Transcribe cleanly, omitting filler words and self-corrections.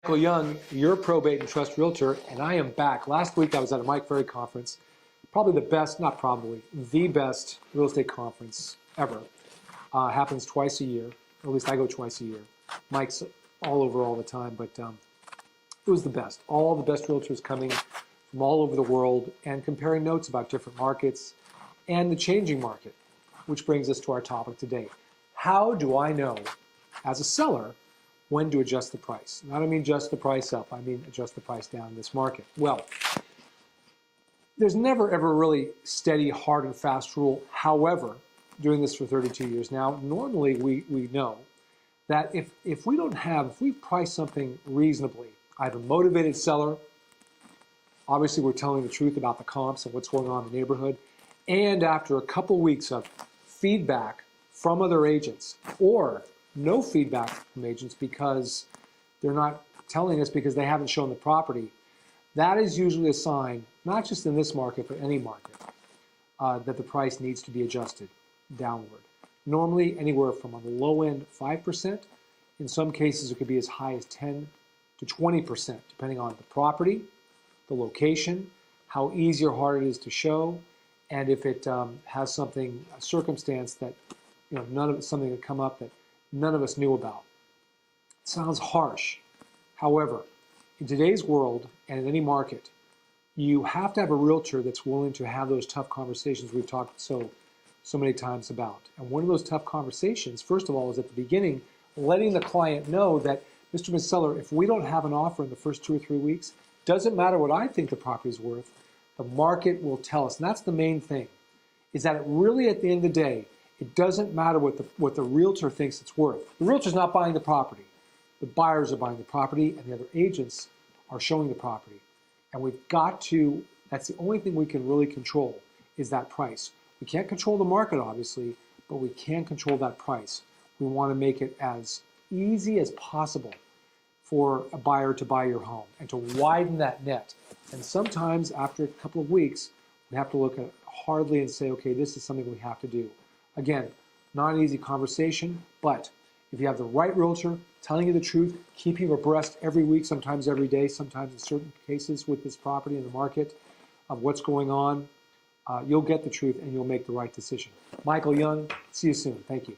Michael Young, your probate and trust realtor, and I am back. Last week I was at a Mike Ferry conference, probably the best, not probably, the best real estate conference ever. Happens twice a year, or at least I go twice a year. Mike's all over all the time, but it was the best. All the best realtors coming from all over the world and comparing notes about different markets and the changing market, which brings us to our topic today. How do I know, as a seller, when to adjust the price? And I don't mean adjust the price up, I mean adjust the price down in this market. Well, there's never ever really steady, hard and fast rule. However, doing this for 32 years now, normally we know that if we price something reasonably, I have a motivated seller, obviously we're telling the truth about the comps and what's going on in the neighborhood, and after a couple weeks of feedback from other agents, or no feedback from agents because they're not telling us because they haven't shown the property, that is usually a sign, not just in this market, but any market, that the price needs to be adjusted downward. Normally anywhere from on the low end 5%, in some cases it could be as high as 10 to 20%, depending on the property, the location, how easy or hard it is to show, and if it has something, a circumstance that, something that come up that none of us knew about. It sounds harsh. However, in today's world and in any market, you have to have a realtor that's willing to have those tough conversations we've talked so many times about. And one of those tough conversations, first of all, is at the beginning, letting the client know that, Mr. and Ms. Seller, if we don't have an offer in the first 2 or 3 weeks, doesn't matter what I think the property is worth, the market will tell us. And that's the main thing, is that it really, at the end of the day, it doesn't matter what the realtor thinks it's worth. The realtor's not buying the property. The buyers are buying the property, and the other agents are showing the property. And we've got to, that's the only thing we can really control, is that price. We can't control the market, obviously, but we can control that price. We want to make it as easy as possible for a buyer to buy your home and to widen that net. And sometimes after a couple of weeks, we have to look at it hardly and say, okay, this is something we have to do. Again, not an easy conversation, but if you have the right realtor telling you the truth, keeping you abreast every week, sometimes every day, sometimes in certain cases with this property in the market of what's going on, you'll get the truth and you'll make the right decision. Michael Young, see you soon. Thank you.